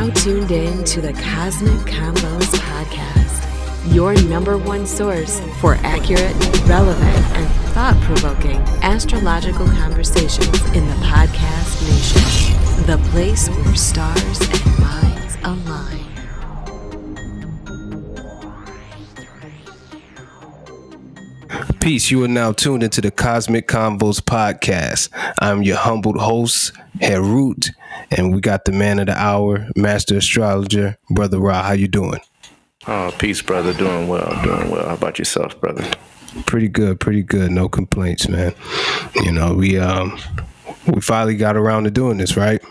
now tuned in to the Cosmic Convos podcast, your number one source for accurate, relevant, and thought-provoking astrological conversations in the podcast nation. The place where stars and minds align. Peace, you are now tuned into the Cosmic Convos podcast. I'm your humbled host, Harut, and we got the man of the hour, master astrologer, Brother Ra. How you doing? Oh, peace, brother. Doing well. How about yourself, brother? Pretty good. No complaints, man. You know, we finally got around to doing this, right?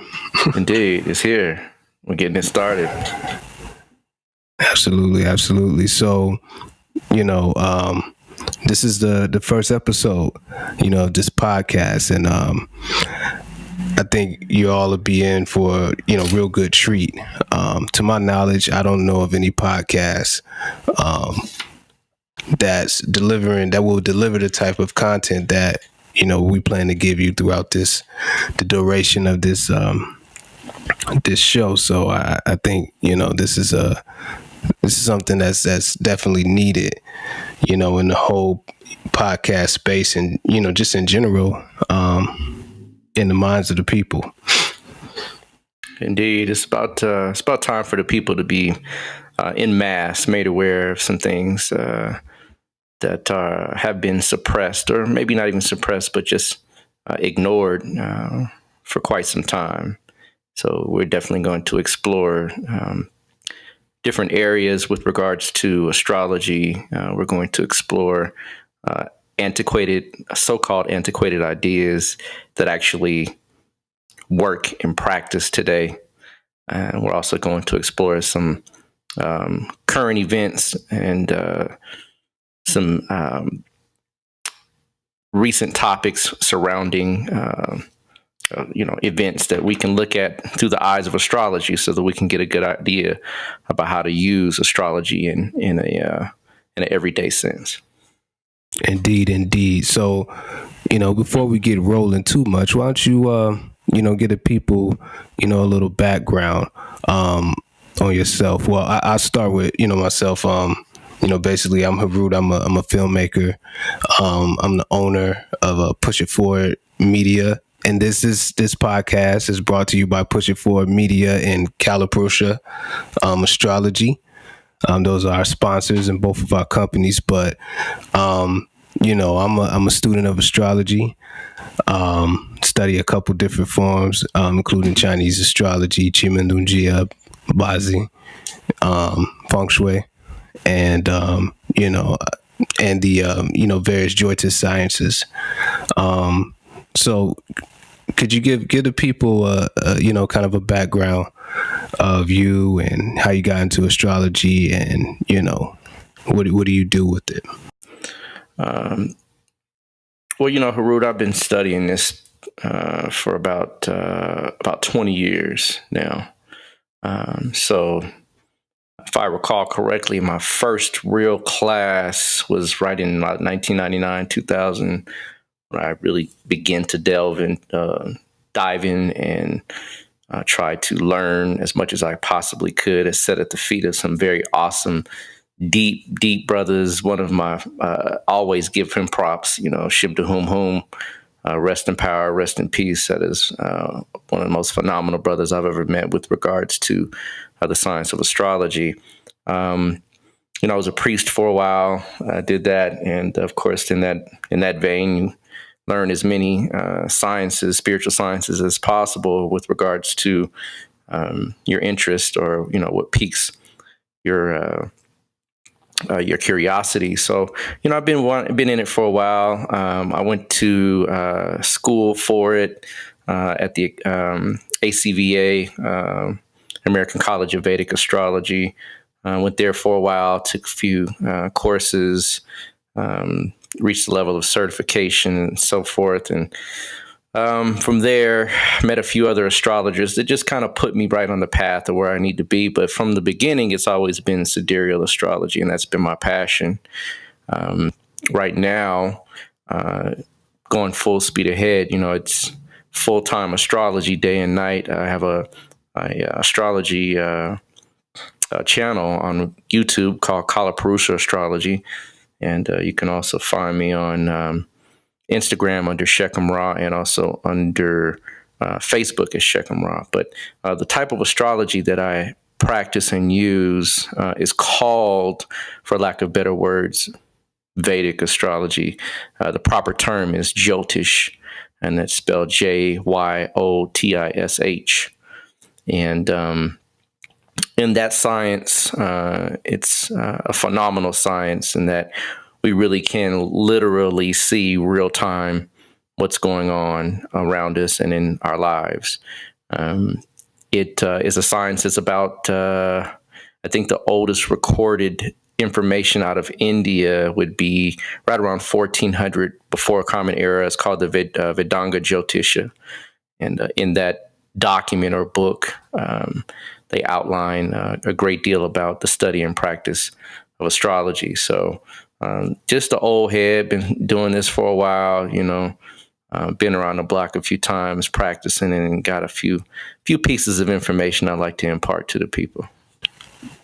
Indeed, it's here. We're getting it started. Absolutely. So, you know, this is the first episode, you know, of this podcast, and I think you all will be in for, you know, real good treat. To my knowledge, I don't know of any podcast that will deliver the type of content that, you know, we plan to give you throughout the duration of this show. So I think, you know, this is something that's definitely needed, you know, in the whole podcast space, and, you know, just in general, in the minds of the people. Indeed, it's about time for the people to be in mass made aware of some things that have been suppressed, or maybe not even suppressed, but just ignored for quite some time. So we're definitely going to explore different areas with regards to astrology. We're going to explore so-called antiquated ideas that actually work in practice today. And we're also going to explore some current events and some recent topics surrounding events that we can look at through the eyes of astrology, so that we can get a good idea about how to use astrology in an everyday sense. Indeed. So, you know, before we get rolling too much, why don't you, give the people, you know, a little background on yourself. Well, I'll start with, you know, myself. Basically, I'm Harut. I'm a filmmaker. I'm the owner of Push It Forward Media. And this podcast is brought to you by Push It Forward Media and Caliprosha Astrology. Those are our sponsors in both of our companies. But I'm a student of astrology. Study a couple different forms, including Chinese astrology, Qimendunjia, Bazi, Feng Shui, and the various Jyotish sciences. So could you give the people kind of a background of you and how you got into astrology, and, you know, what do you do with it? Well, you know, Harut, I've been studying this for about 20 years now. So if I recall correctly, my first real class was right in 1999, 2000, when I really began to dive in and try to learn as much as I possibly could. I sat at the feet of some very awesome, deep brothers. One of my, always give him props, you know, Shib to whom, rest in power, rest in peace. That is one of the most phenomenal brothers I've ever met with regards to the science of astrology. I was a priest for a while. I did that. And of course, in that vein, you learn as many spiritual sciences as possible with regards to your interest, or, you know, what piques your curiosity. So, you know, I've been in it for a while. I went to school for it at the ACVA, American College of Vedic Astrology. Went there for a while, took a few courses, reached the level of certification and so forth. And from there, met a few other astrologers that just kind of put me right on the path of where I need to be. But from the beginning, it's always been sidereal astrology, and that's been my passion. Right now, going full speed ahead, you know, it's full-time astrology day and night. I have a astrology channel on YouTube called Kalapurusha Astrology. And you can also find me on Instagram under Shechem Ra, and also under Facebook as Shechem Ra. But the type of astrology that I practice and use is called, for lack of better words, Vedic astrology. The proper term is Jyotish, and that's spelled Jyotish. And in that science, it's a phenomenal science in that we really can literally see real time what's going on around us and in our lives. It is a science that's about, I think the oldest recorded information out of India would be right around 1400 before Common Era. It's called the Vedanga Jyotisha. And in that document or book, they outline a great deal about the study and practice of astrology. So just the old head, been doing this for a while, been around the block a few times practicing, and got a few pieces of information I'd like to impart to the people.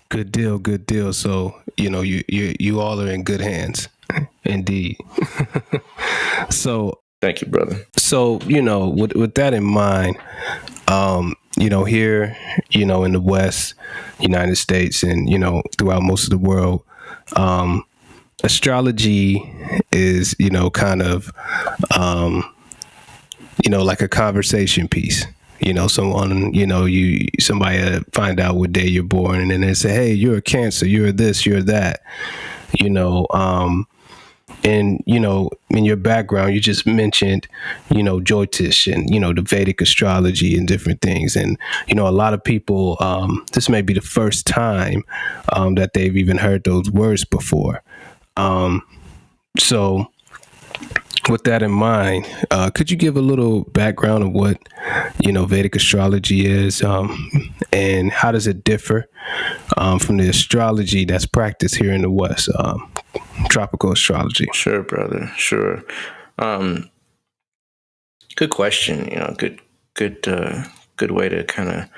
Good deal. Good deal. So, you all are in good hands. Indeed. So, thank you, brother. So, with that in mind, here, in the West, United States, and, throughout most of the world, astrology is, kind of, like a conversation piece. Somebody find out what day you're born, and then they say, hey, you're a Cancer, you're this, you're that, and, in your background, you just mentioned, Jyotish and, the Vedic astrology and different things. And, a lot of people, this may be the first time that they've even heard those words before. So with that in mind, could you give a little background of what, Vedic astrology is, and how does it differ from the astrology that's practiced here in the West, tropical astrology? Sure, brother. Sure. Good question. Good way to kind of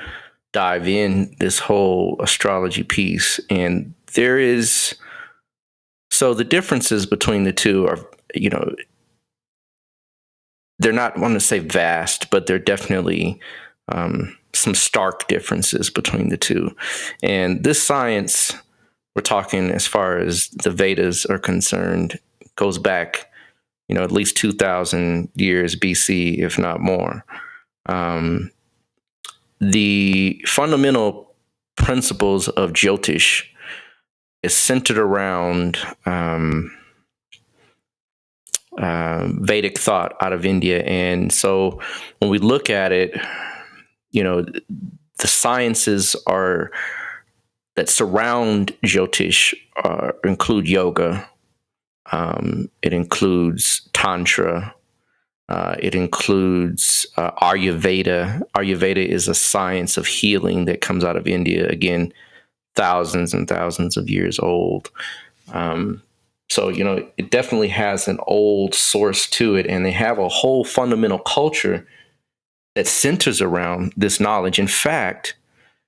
dive in this whole astrology piece. And so the differences between the two are, they're not, I want to say vast, but they're definitely some stark differences between the two. And this science, we're talking as far as the Vedas are concerned, goes back, at least 2,000 years BC, if not more. The fundamental principles of Jyotish is centered around Vedic thought out of India. And so when we look at it, the sciences that surround Jyotish include yoga. It includes Tantra. It includes Ayurveda. Ayurveda is a science of healing that comes out of India, again, thousands and thousands of years old. So, it definitely has an old source to it, and they have a whole fundamental culture that centers around this knowledge. In fact,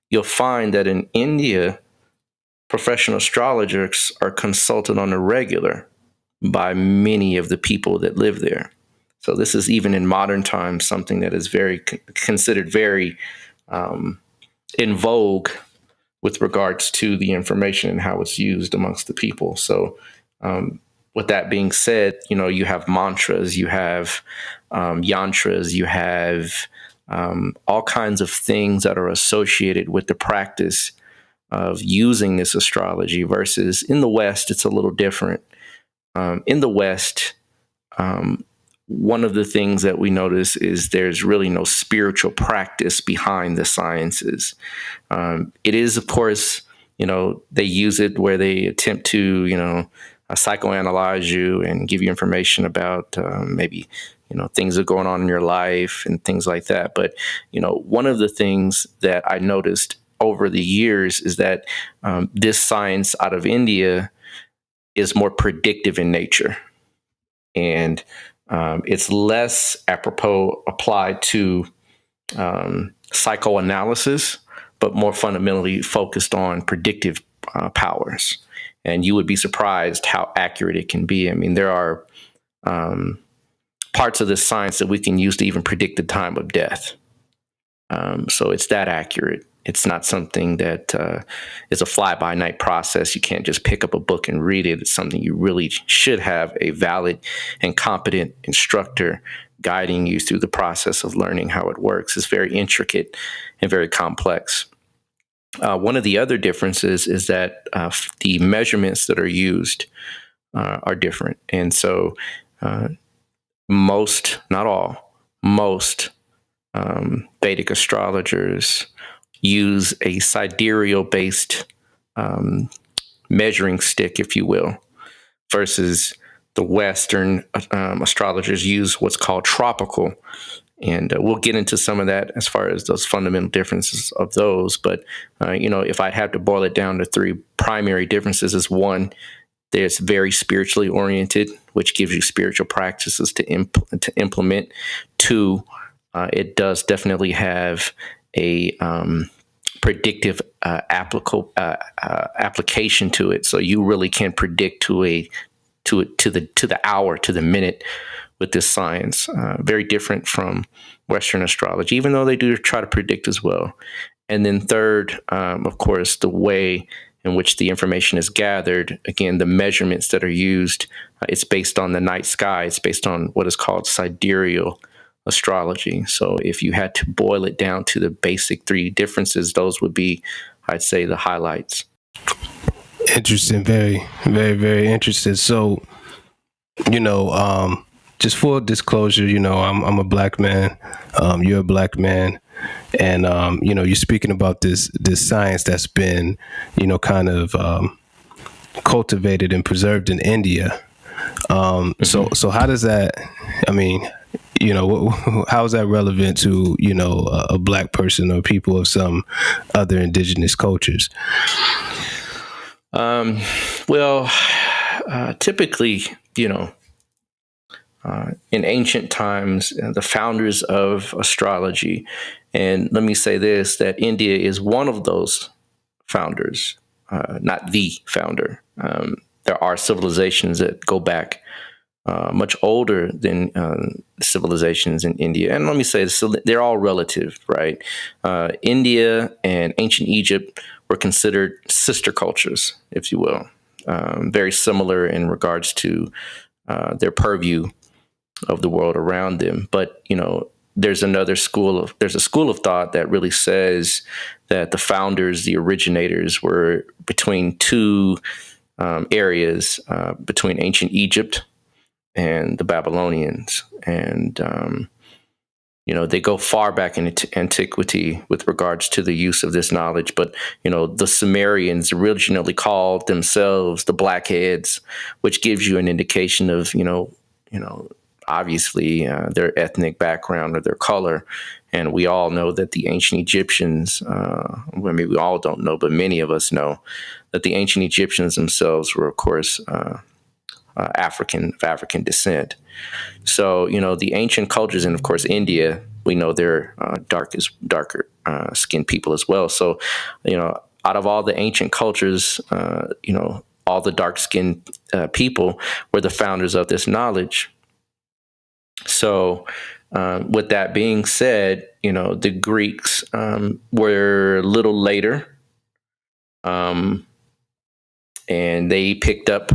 you'll find that in India, professional astrologers are consulted on a regular by many of the people that live there. So this is, even in modern times, something that is considered very in vogue with regards to the information and how it's used amongst the people. So with that being said, you have mantras, you have yantras, you have all kinds of things that are associated with the practice of using this astrology, versus in the West, it's a little different. In the West, one of the things that we notice is there's really no spiritual practice behind the sciences. It is, of course, they use it where they attempt to, psychoanalyze you and give you information about maybe, things that are going on in your life and things like that. But, one of the things that I noticed over the years is that this science out of India is more predictive in nature. And it's less apropos applied to psychoanalysis, but more fundamentally focused on predictive powers. And you would be surprised how accurate it can be. I mean, there are parts of this science that we can use to even predict the time of death. So it's that accurate. It's not something that is a fly-by-night process. You can't just pick up a book and read it. It's something you really should have a valid and competent instructor guiding you through the process of learning how it works. It's very intricate and very complex. One of the other differences is that the measurements that are used are different. And so most, not all, most Vedic astrologers use a sidereal-based measuring stick, if you will, versus the Western astrologers use what's called tropical. And we'll get into some of that as far as those fundamental differences of those. But, if I had to boil it down to three primary differences, is one, there's very spiritually oriented, which gives you spiritual practices to implement. Two, it does definitely have a predictive application to it, so you really can predict to the hour, to the minute with this science. Very different from Western astrology, even though they do try to predict as well. And then third, of course, the way in which the information is gathered. Again, the measurements that are used, it's based on the night sky. It's based on what is called sidereal astrology. So if you had to boil it down to the basic three differences, those would be, I'd say, the highlights. Interesting. Very, very, very interesting. So, just full disclosure, I'm a black man. You're a black man. And, you're speaking about this science that's been, kind of cultivated and preserved in India. So how does that, how is that relevant to, a black person or people of some other indigenous cultures? Typically, in ancient times, the founders of astrology, and let me say this, that India is one of those founders, not the founder. There are civilizations that go back much older than civilizations in India. And let me say this, so they're all relative, right? India and ancient Egypt were considered sister cultures, if you will, very similar in regards to their purview of the world around them. But, there's a school of thought that really says that the founders, the originators, were between two areas, between ancient Egypt and the Babylonians. And, they go far back into antiquity with regards to the use of this knowledge. But, the Sumerians originally called themselves the Blackheads, which gives you an indication of, obviously their ethnic background or their color. And we all know that the ancient Egyptians, maybe we all don't know, but many of us know that the ancient Egyptians themselves were, of course, African descent. So, the ancient cultures, and of course, India, we know they're darker skinned people as well. So, out of all the ancient cultures, all the dark skinned people were the founders of this knowledge. So, with that being said, the Greeks were a little later, and they picked up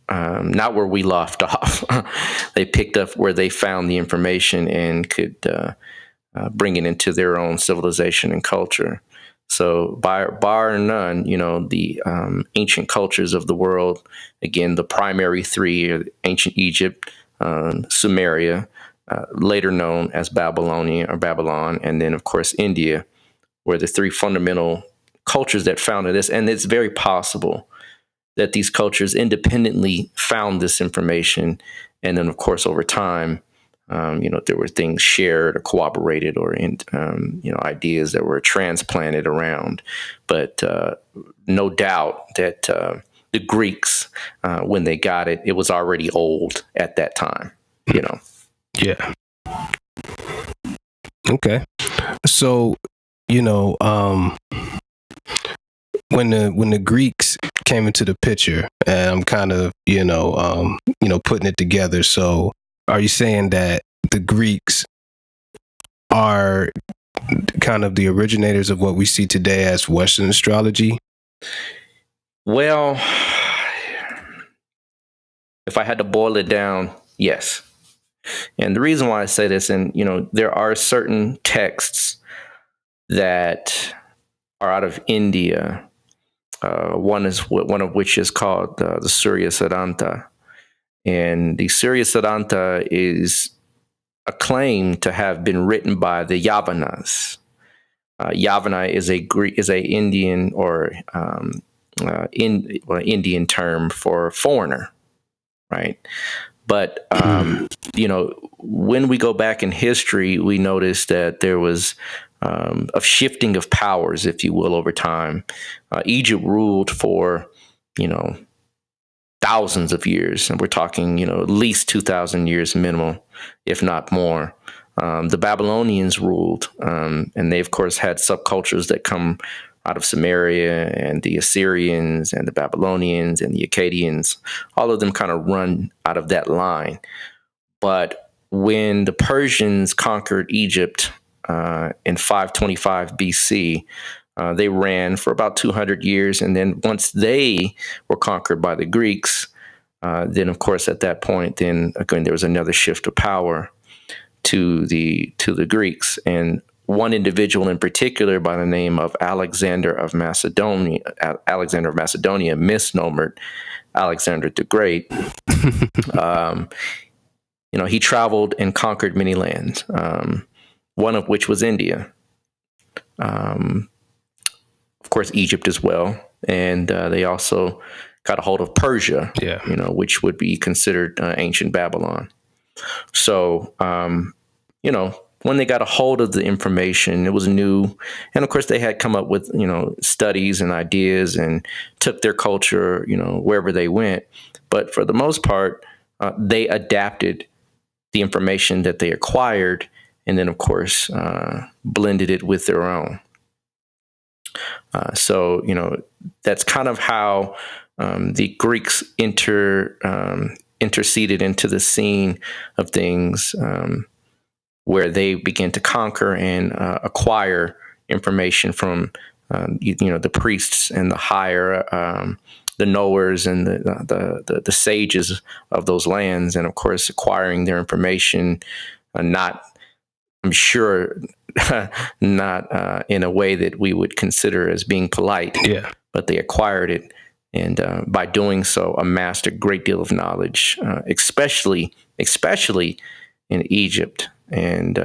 not where we left off. They picked up where they found the information and could bring it into their own civilization and culture. So, bar none, the ancient cultures of the world, again, the primary three are ancient Egypt, Sumeria, later known as Babylon, and then, of course, India, were the three fundamental cultures that founded this. And it's very possible that these cultures independently found this information. And then, of course, over time, there were things shared or corroborated or, ideas that were transplanted around. But no doubt that the Greeks, when they got it, it was already old at that time, Yeah. Okay. So you know, when the Greeks came into the picture, and I'm kind of, putting it together. So are you saying that the Greeks are kind of the originators of what we see today as Western astrology? Well, if I had to boil it down, yes. And the reason why I say this, and there are certain texts that are out of India. One of which is called the Surya Siddhanta, and the Surya Siddhanta is acclaimed to have been written by the Yavanas. Yavana is a Indian or Indian term for foreigner, right? But when we go back in history, we notice that there was a shifting of powers, if you will, over time. Egypt ruled for thousands of years, and we're talking at least 2,000 years minimum, if not more. The Babylonians ruled, and they of course had subcultures that come out of Samaria, and the Assyrians and the Babylonians and the Akkadians. All of them kind of run out of that line. But when the Persians conquered Egypt in 525 BC, they ran for about 200 years. And then once they were conquered by the Greeks, then of course at that point, then again, there was another shift of power to the Greeks. And one individual in particular by the name of Alexander of Macedonia, misnomered Alexander the Great, he traveled and conquered many lands, one of which was India. Of course, Egypt as well. And they also got a hold of Persia, which would be considered ancient Babylon. So, when they got a hold of the information, it was new. And of course, they had come up with, studies and ideas and took their culture, wherever they went. But for the most part, they adapted the information that they acquired and then, of course, blended it with their own. So, that's kind of how the Greeks interceded into the scene of things, where they began to conquer and acquire information from, the priests and the higher, the knowers and the sages of those lands, and of course acquiring their information, not in a way that we would consider as being polite, but they acquired it, and by doing so, amassed a great deal of knowledge, especially in Egypt. And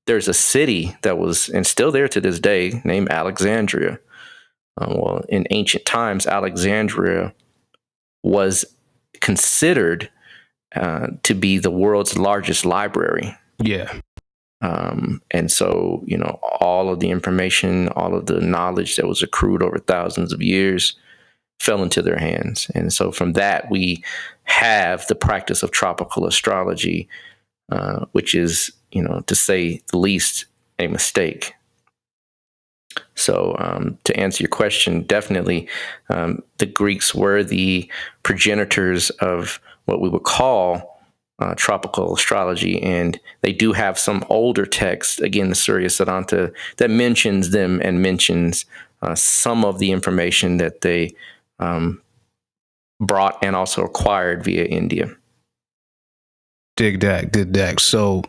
there's a city that was, and still there to this day, named Alexandria. Well, in ancient times, Alexandria was considered to be the world's largest library. Yeah. And so, all of the information, all of the knowledge that was accrued over thousands of years fell into their hands. And so from that, we have the practice of tropical astrology, which is, to say the least, a mistake. So to answer your question, definitely the Greeks were the progenitors of what we would call tropical astrology. And they do have some older texts, again, the Surya Siddhanta, that mentions them and mentions some of the information that they brought and also acquired via India. Dig that. So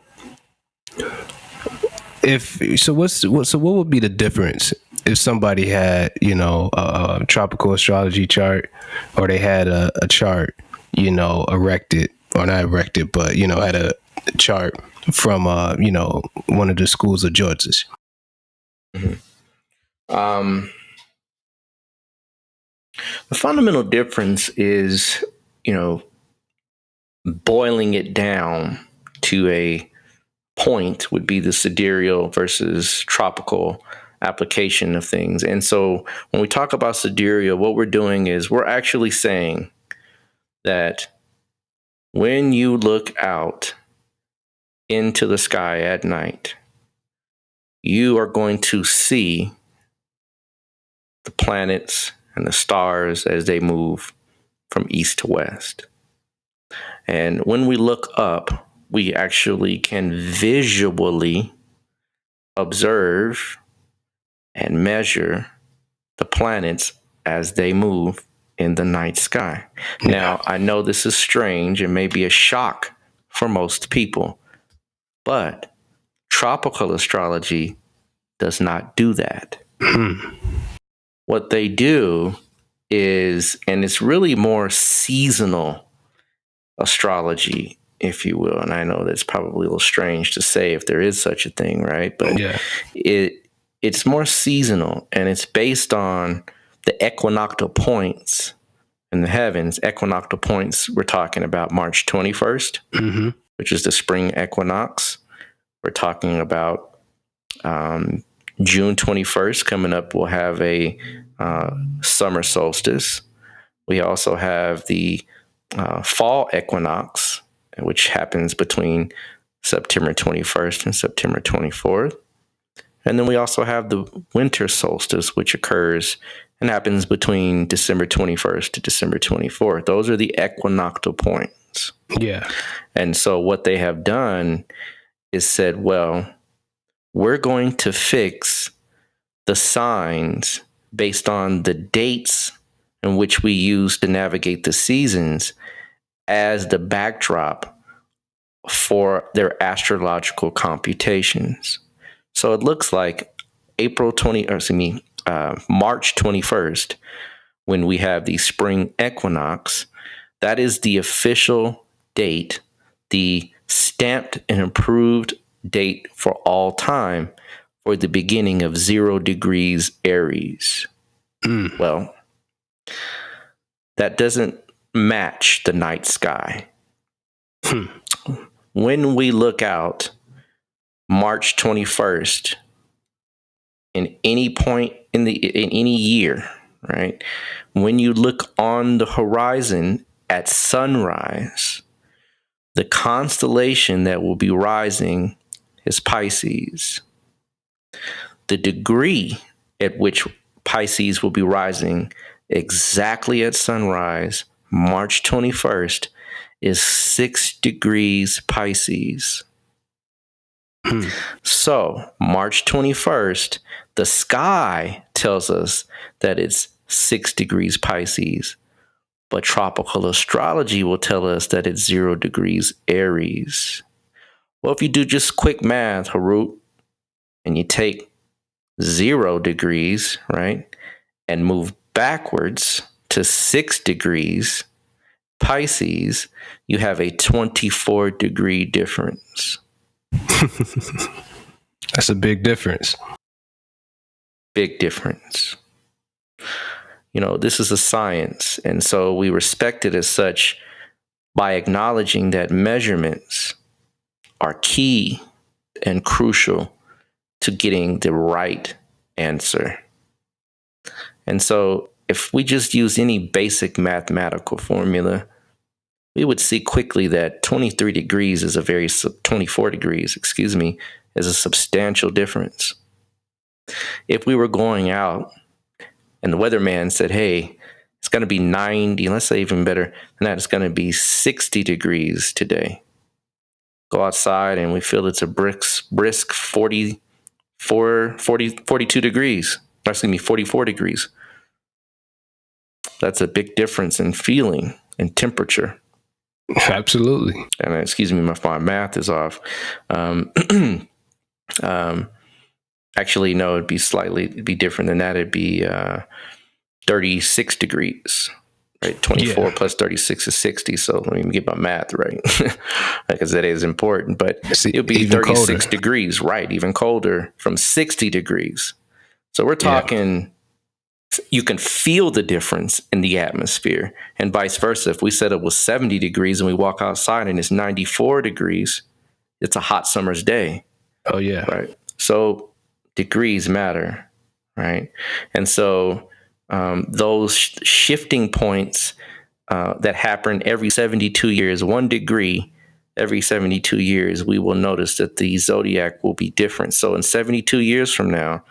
what would be the difference if somebody had, a tropical astrology chart, or they had a chart, erected, or not erected, but, had a chart from, one of the schools of Georgia? Mm-hmm. The fundamental difference is, boiling it down to a point would be the sidereal versus tropical application of things. And so when we talk about sidereal, what we're doing is we're actually saying that when you look out into the sky at night, you are going to see the planets and the stars as they move from east to west. And when we look up, we actually can visually observe and measure the planets as they move in the night sky. Yeah. Now, I know this is strange and may be a shock for most people, but tropical astrology does not do that. What they do is, and it's really more seasonal astrology, if you will. And I know that's probably a little strange to say if there is such a thing, right? But Yeah. it's more seasonal, and it's based on the equinoctial points in the heavens. Equinoctial points, we're talking about March 21st, which is the spring equinox. We're talking about June 21st coming up. We'll have a summer solstice. We also have the fall equinox, which happens between September 21st and September 24th. And then we also have the winter solstice, which occurs and happens between December 21st to December 24th. Those are the equinoctial points. Yeah. And so what they have done is said, well, we're going to fix the signs based on the dates in which we use to navigate the seasons as the backdrop for their astrological computations. So it looks like March 21st, when we have the spring equinox, that is the official date, the stamped and approved date for all time for the beginning of 0 degrees Aries. Well, that doesn't match the night sky. When we look out March 21st in any point in any year, right? When you look on the horizon at sunrise, the constellation that will be rising is Pisces. The degree at which Pisces will be rising exactly at sunrise, March 21st, is 6 degrees Pisces. So, March 21st, the sky tells us that it's 6 degrees Pisces, but tropical astrology will tell us that it's 0 degrees Aries. Well, if you do just quick math, Harut, and you take 0 degrees, right, and move backwards to 6 degrees Pisces, you have a 24-degree difference. That's a big difference. Big difference. You know, this is a science, and so we respect it as such by acknowledging that measurements are key and crucial to getting the right answer. And so if we just use any basic mathematical formula, we would see quickly that 24 degrees, is a substantial difference. If we were going out and the weatherman said, hey, it's going to be 90, let's say even better than that, it's going to be 60 degrees today. Go outside and we feel it's a brisk 42 degrees. 44 degrees. That's a big difference in feeling and temperature. Absolutely. And excuse me, my math is off. Actually, no, it'd be different than that. It'd be 36 degrees, right? 24 plus 36 is 60. So let me get my math right, because that is important. But it'll be 36 colder. Degrees, right? Even colder from 60 degrees. So we're talking, you can feel the difference in the atmosphere, and vice versa. If we said it was 70 degrees and we walk outside and it's 94 degrees, it's a hot summer's day. Oh, yeah. Right. So degrees matter, right? And so those shifting points that happen every 72 years, 1 degree every 72 years, we will notice that the zodiac will be different. So in 72 years from now,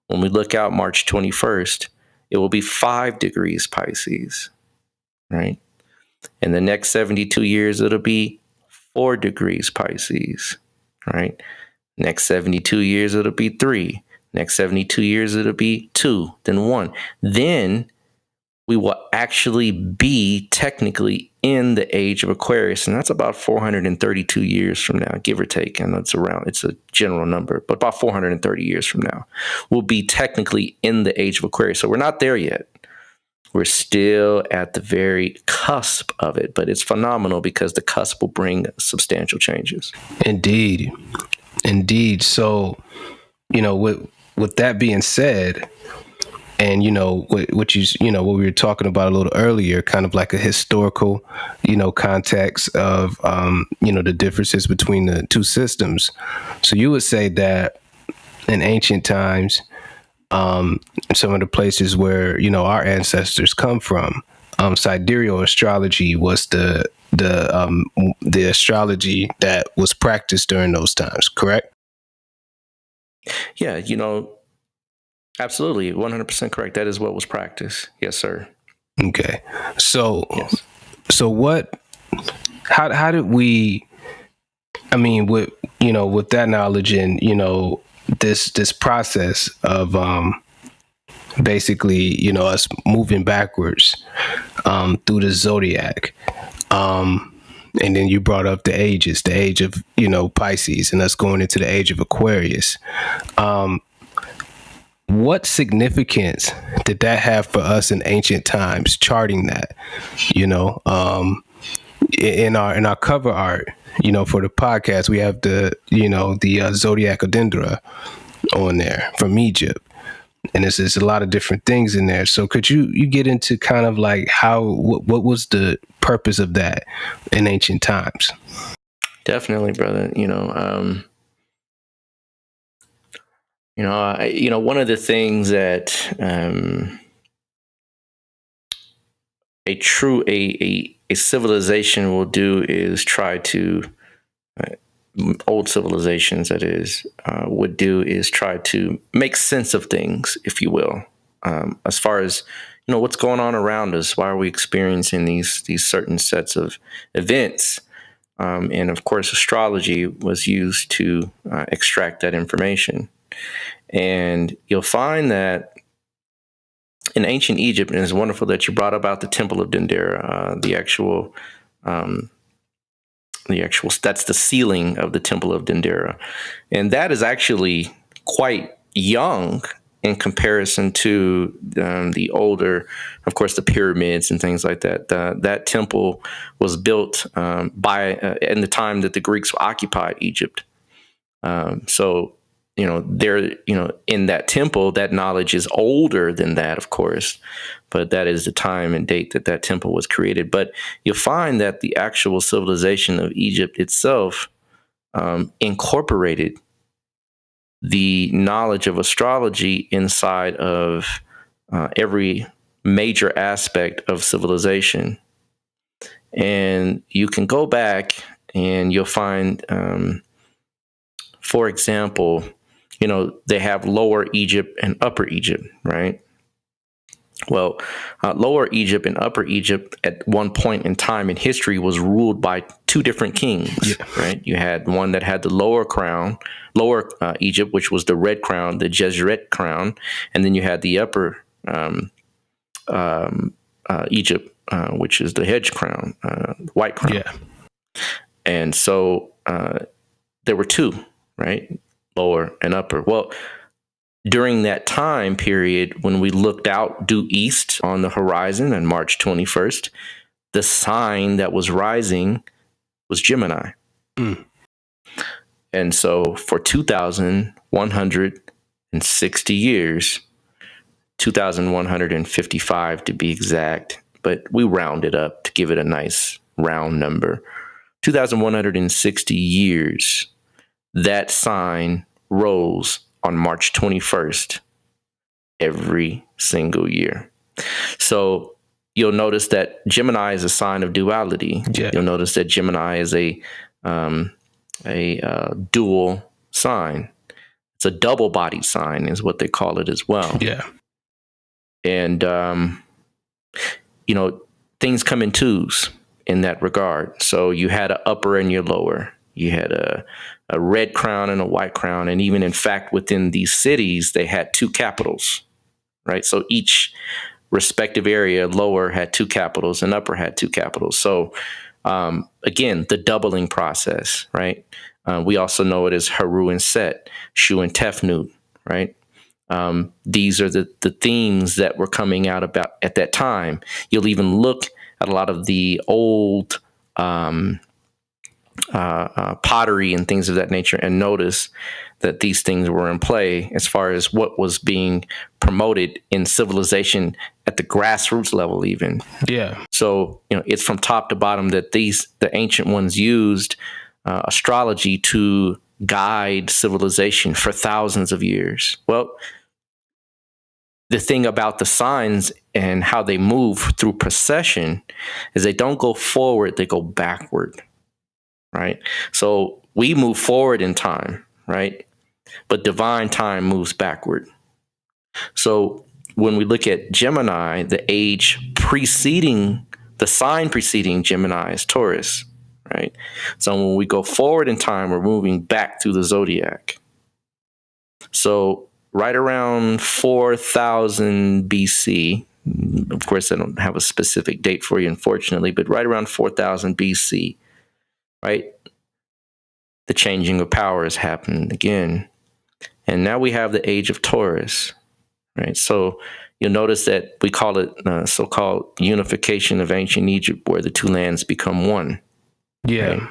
when we look out March 21st, it will be 5 degrees Pisces, right? In the next 72 years, it'll be 4 degrees Pisces, right? Next 72 years, it'll be 3. Next 72 years, it'll be 2, then 1. Then we will actually be technically in the age of Aquarius. And that's about 432 years from now, give or take. And it's a general number, but about 430 years from now, we'll be technically in the age of Aquarius. So we're not there yet. We're still at the very cusp of it, but it's phenomenal because the cusp will bring substantial changes. Indeed. So, with that being said, and what we were talking about a little earlier, kind of like a historical, context of the differences between the two systems. So you would say that in ancient times, some of the places where our ancestors come from, sidereal astrology was the astrology that was practiced during those times, correct? Yeah, absolutely, 100% correct. That is what was practiced. Yes, sir. Okay. So, yes. How did we, with that knowledge and, this process of, basically, us moving backwards, through the zodiac, and then you brought up the ages, the age of, Pisces, and us going into the age of Aquarius. What significance did that have for us in ancient times, charting that, in our cover art, for the podcast, we have the Zodiac Adendra on there from Egypt. And there's a lot of different things in there. So could you get into kind of like what was the purpose of that in ancient times? Definitely, brother. One of the things that a civilization will do is try to old civilizations, that is, would do is try to make sense of things, if you will, as far as what's going on around us. Why are we experiencing these certain sets of events? And of course, astrology was used to extract that information. And you'll find that in ancient Egypt, and it's wonderful that you brought about the Temple of Dendera, the actual that's the ceiling of the Temple of Dendera. And that is actually quite young in comparison to the older, of course, the pyramids and things like that. That temple was built in the time that the Greeks occupied Egypt. So in that temple, that knowledge is older than that, of course, but that is the time and date that temple was created. But you'll find that the actual civilization of Egypt itself incorporated the knowledge of astrology inside of every major aspect of civilization. And you can go back and you'll find, for example, they have Lower Egypt and Upper Egypt, right? Well, Lower Egypt and Upper Egypt at one point in time in history was ruled by two different kings, right? You had one that had the lower Egypt, which was the red crown, the Jezreel crown, and then you had the Upper Egypt, which is the hedge crown, white crown. Yeah. And so there were two, right? Lower and upper. Well, during that time period, when we looked out due east on the horizon on March 21st, the sign that was rising was Gemini. And so for 2,160 years, 2,155 to be exact, but we round it up to give it a nice round number. 2,160 years, that sign rose on March 21st every single year. So you'll notice that Gemini is a sign of duality. Yeah. You'll notice that Gemini is a a dual sign. It's a double-bodied sign, is what they call it as well. Yeah. And things come in twos in that regard. So you had an upper and your lower. You had a red crown and a white crown, and even in fact within these cities, they had two capitals, right? So each respective area, lower had two capitals and upper had two capitals. So again, the doubling process, right? We also know it as Haru and Set, Shu and Tefnut, right? These are the themes that were coming out about at that time. You'll even look at a lot of the old pottery and things of that nature and notice that these things were in play as far as what was being promoted in civilization at the grassroots level even. Yeah. So, it's from top to bottom that the ancient ones used astrology to guide civilization for thousands of years. Well, the thing about the signs and how they move through procession is they don't go forward, they go backward, right? So we move forward in time, right? But divine time moves backward. So when we look at Gemini, the sign preceding Gemini is Taurus, right? So when we go forward in time, we're moving back through the zodiac. So right around 4000 BC, of course, I don't have a specific date for you, unfortunately, but right around 4000 BC, right? The changing of power has happened again. And now we have the Age of Taurus, right? So you'll notice that we call it so-called unification of ancient Egypt, where the two lands become one. Yeah.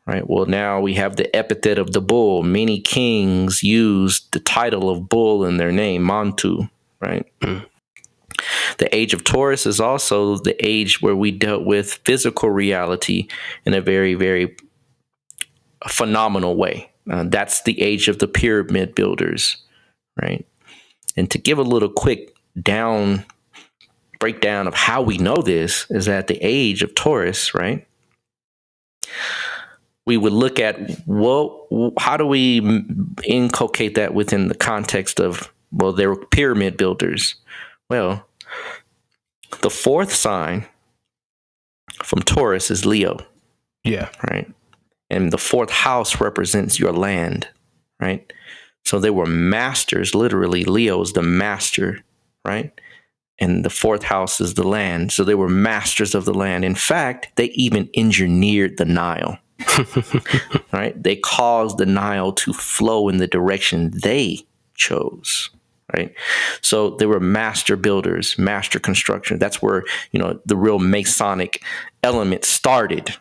Right. Well, now we have the epithet of the bull. Many kings used the title of bull in their name, Mantu, right? Mm. The Age of Taurus is also the age where we dealt with physical reality in a very, very phenomenal way. That's the age of the pyramid builders, right? And to give a little quick breakdown of how we know this is that the Age of Taurus, right? We would look at, how do we inculcate that within the context of, they were pyramid builders. Well, the fourth sign from Taurus is Leo. Yeah. Right. And the fourth house represents your land, right? So they were masters, literally. Leo is the master, right? And the fourth house is the land. So they were masters of the land. In fact, they even engineered the Nile. Right? They caused the Nile to flow in the direction they chose, right? So they were master builders, master construction. That's where, the real Masonic element started,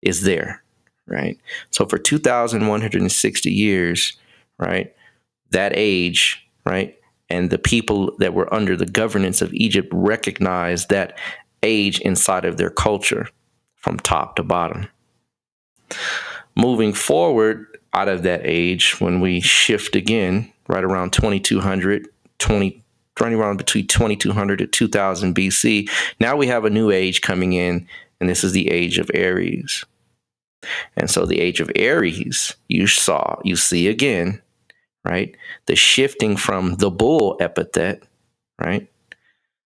is there, right? So for 2,160 years, right, that age, right, and the people that were under the governance of Egypt recognized that age inside of their culture from top to bottom. Moving forward out of that age, when we shift again, right around 2200, running around between 2200 to 2000 BC, now we have a new age coming in, and this is the Age of Aries. And so the Age of Aries, you see again, right, the shifting from the bull epithet, right,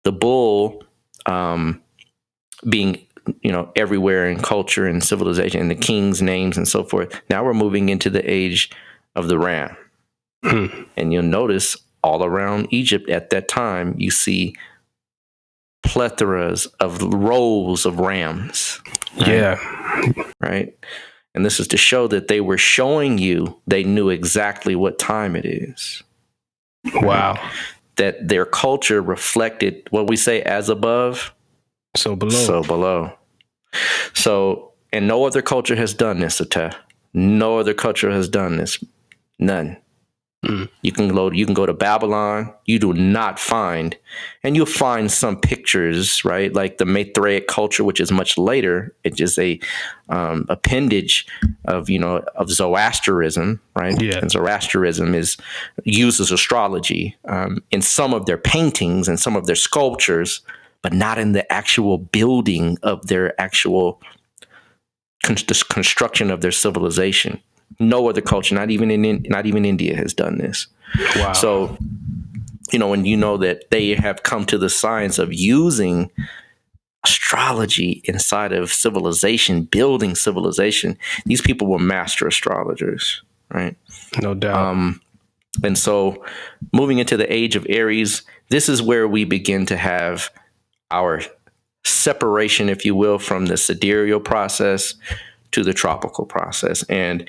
the bull being everywhere in culture and civilization and the king's names and so forth. Now we're moving into the age of the ram. And you'll notice all around Egypt at that time, you see plethoras of rows of rams. Right? Yeah. Right. And this is to show that they were showing you they knew exactly what time it is. Wow. Right? That their culture reflected what we say, as above, so below. So below. So, and no other culture has done this, Ateh. No other culture has done this. None. You can go to Babylon. You do not find, and you'll find some pictures, right? Like the Mithraic culture, which is much later. It's just a appendage of Zoroastrianism, right? Yeah. And Zoroastrianism uses astrology in some of their paintings and some of their sculptures, but not in the actual building of their actual the construction of their civilization. No other culture, not even India, has done this. Wow. So, when you know that they have come to the science of using astrology inside of civilization, building civilization, these people were master astrologers, right? No doubt. And so moving into the age of Aries, this is where we begin to have our separation, if you will, from the sidereal process to the tropical process. And,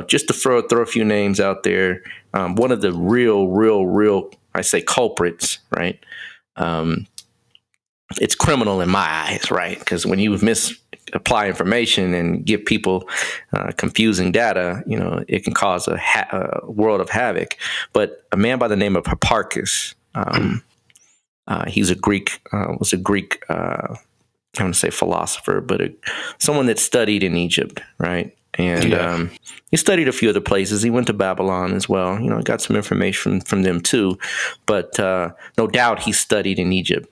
just to throw a few names out there, one of the real, I say culprits, right? It's criminal in my eyes, right? Because when you misapply information and give people confusing data, it can cause a world of havoc. But a man by the name of Hipparchus, he's a Greek, was a Greek, I want to say philosopher, but someone that studied in Egypt, right? And he studied a few other places. He went to Babylon as well. Got some information from them too. But no doubt he studied in Egypt.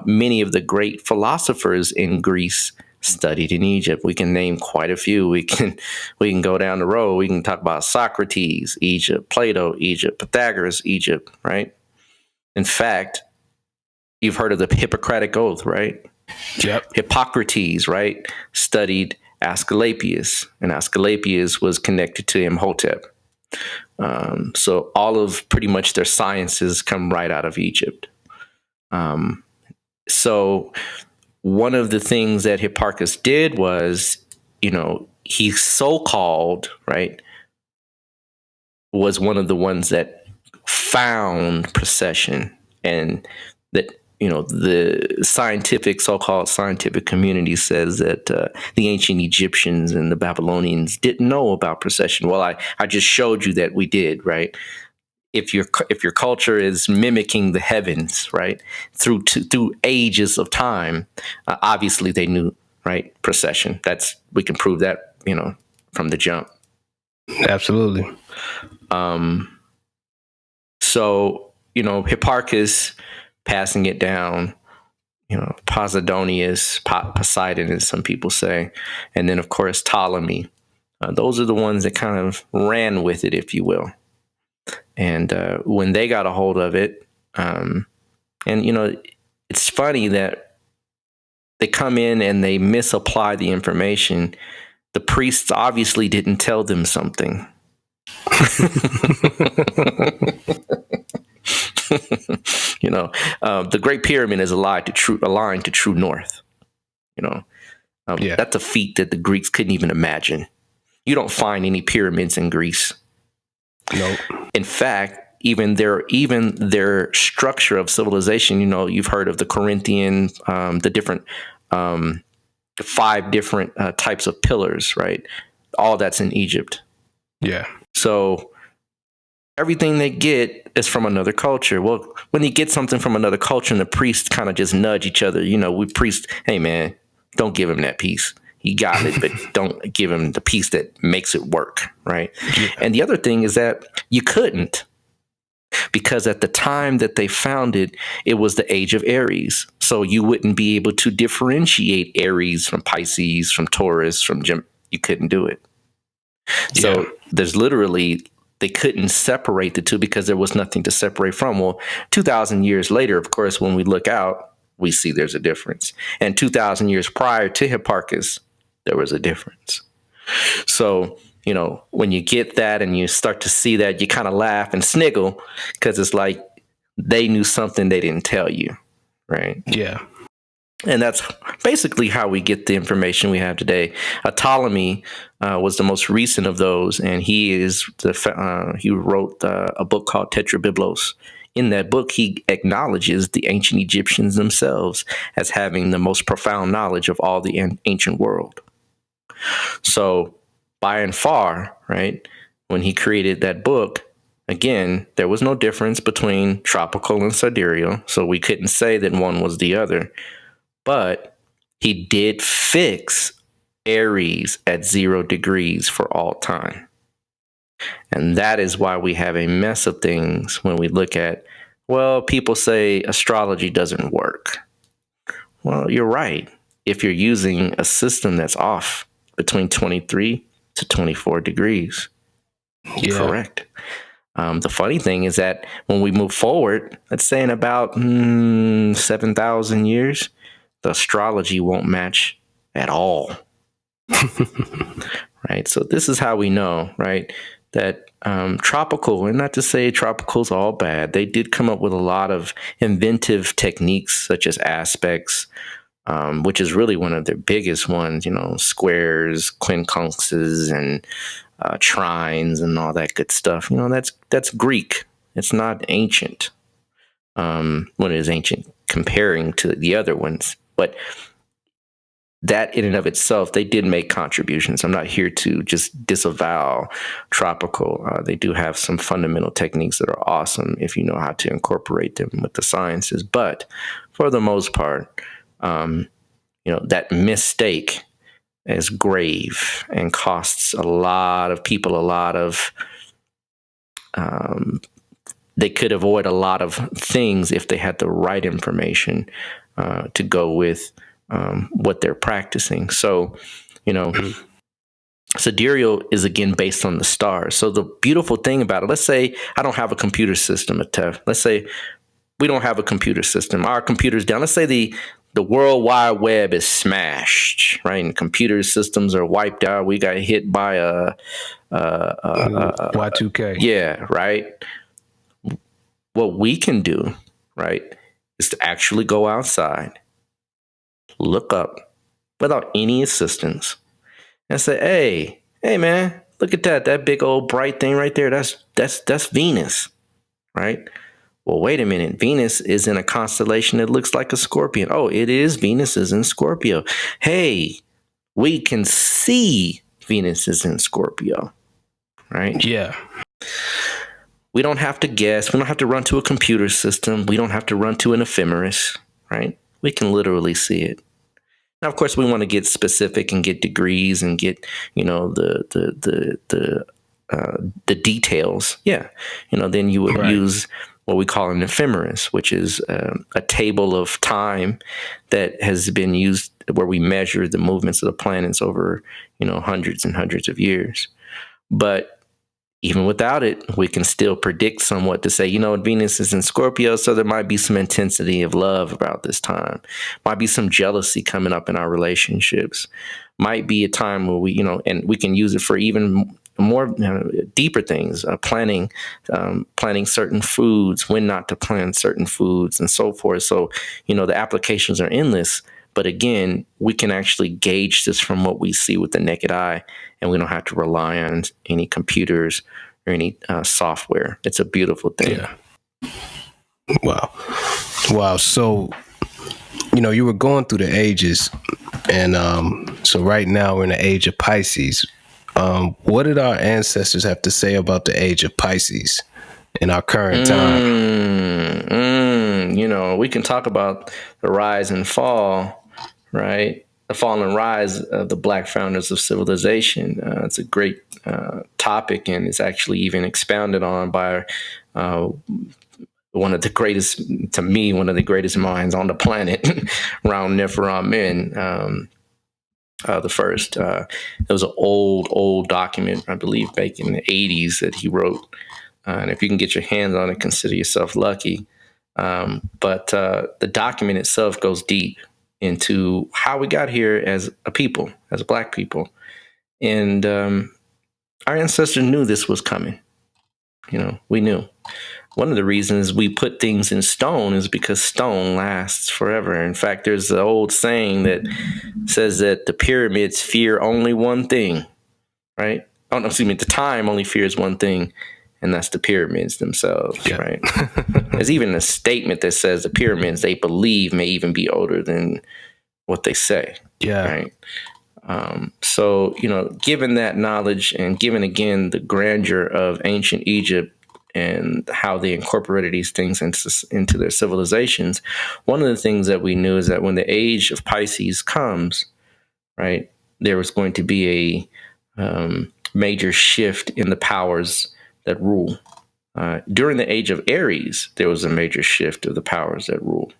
Many of the great philosophers in Greece studied in Egypt. We can name quite a few. We can go down the road. We can talk about Socrates, Egypt, Plato, Egypt, Pythagoras, Egypt, right? In fact, you've heard of the Hippocratic Oath, right? Yep. Hippocrates, right, studied Asclepius, and Asclepius was connected to Imhotep. So all of pretty much their sciences come right out of Egypt. So one of the things that Hipparchus did was, he so-called, right, was one of the ones that found precession, and that, the so-called scientific community says that the ancient Egyptians and the Babylonians didn't know about precession. Well, I just showed you that we did, right? If your culture is mimicking the heavens, right, through ages of time, obviously they knew, right, precession. We can prove that, from the jump. Absolutely. So, Hipparchus passing it down, Posidonius, Poseidon, as some people say, and then of course Ptolemy. Those are the ones that kind of ran with it, if you will. And when they got a hold of it, and it's funny that they come in and they misapply the information. The priests obviously didn't tell them something. The Great Pyramid is aligned to true north. That's a feat that the Greeks couldn't even imagine. You don't find any pyramids in Greece. Nope. In fact, even their structure of civilization, you've heard of the Corinthian, the different 5 different types of pillars, right? All that's in Egypt. Yeah. So everything they get is from another culture. Well, when you get something from another culture and the priests kind of just nudge each other, we priests, hey man, don't give him that piece. He got it, but don't give him the piece that makes it work, right? Yeah. And the other thing is that you couldn't, because at the time that they found it, it was the Age of Aries. So you wouldn't be able to differentiate Aries from Pisces, from Taurus, from Gemini. You couldn't do it. Yeah. So there's literally, they couldn't separate the two because there was nothing to separate from. Well, 2,000 years later, of course, when we look out, we see there's a difference. And 2,000 years prior to Hipparchus, there was a difference. So, when you get that and you start to see that, you kind of laugh and sniggle because it's like they knew something they didn't tell you, right? Yeah. And that's basically how we get the information we have today. Ptolemy was the most recent of those, and he wrote a book called Tetrabiblos. In that book, he acknowledges the ancient Egyptians themselves as having the most profound knowledge of all the ancient world. So by and far, right, when he created that book, again, there was no difference between tropical and sidereal, so we couldn't say that one was the other. But he did fix Aries at 0 degrees for all time. And that is why we have a mess of things when we look at, well, people say astrology doesn't work. Well, you're right. If you're using a system that's off between 23 to 24 degrees. Yeah. Correct. The funny thing is that when we move forward, let's say in about 7,000 years, the astrology won't match at all. Right. So this is how we know, right, that tropical, and not to say tropical's all bad, they did come up with a lot of inventive techniques such as aspects, which is really one of their biggest ones, squares, quincunxes, and trines and all that good stuff. That's Greek. It's not ancient. When it is ancient comparing to the other ones. But that in and of itself, they did make contributions. I'm not here to just disavow tropical. They do have some fundamental techniques that are awesome if you know how to incorporate them with the sciences. But for the most part, that mistake is grave and costs a lot of people a lot of. They could avoid a lot of things if they had the right information to go with what they're practicing. So, Sidereal is again based on the stars. So the beautiful thing about it, let's say I don't have a computer system, Atef. Let's say we don't have a computer system. Our computer's down. Let's say the World Wide Web is smashed, right? And computer systems are wiped out. We got hit by a Y2K. Yeah, right. What we can do, right, is to actually go outside, look up without any assistance, and say, "Hey, man, look at that big old bright thing right there. That's Venus, right?" Well, wait a minute. Venus is in a constellation that looks like a scorpion. Oh, it is. Venus is in Scorpio. Hey, we can see Venus is in Scorpio, right? Yeah. We don't have to guess. We don't have to run to a computer system. We don't have to run to an ephemeris, right? We can literally see it. Now, of course, we want to get specific and get degrees and get, the details. Yeah, then you would use what we call an ephemeris, which is a table of time that has been used where we measure the movements of the planets over, hundreds and hundreds of years. But even without it, we can still predict somewhat to say, Venus is in Scorpio, so there might be some intensity of love about this time. Might be some jealousy coming up in our relationships. Might be a time where we, and we can use it for even more deeper things, planning certain foods, when not to plant certain foods, and so forth. So, the applications are endless. But again, we can actually gauge this from what we see with the naked eye, and we don't have to rely on any computers or any software. It's a beautiful thing. Yeah. Wow. So, you were going through the ages, and so right now we're in the age of Pisces. What did our ancestors have to say about the age of Pisces in our current time? We can talk about the rise and fall, right? The fall and rise of the Black founders of civilization. It's a great topic, and it's actually even expounded on by one of the greatest minds on the planet, Round Neferamen. The first. It was an old document, I believe, back in the 80s that he wrote. And if you can get your hands on it, consider yourself lucky. But the document itself goes deep into how we got here as a people, as Black people. And our ancestors knew this was coming. We knew. One of the reasons we put things in stone is because stone lasts forever. In fact, there's the old saying that says that the pyramids fear only one thing, right? The time only fears one thing, and that's the pyramids themselves, right? There's even a statement that says the pyramids, they believe, may even be older than what they say, right? So, given that knowledge and given, again, the grandeur of ancient Egypt, and how they incorporated these things into their civilizations, one of the things that we knew is that when the age of Pisces comes, right, there was going to be a major shift in the powers that rule. During the age of Aries, there was a major shift of the powers that rule.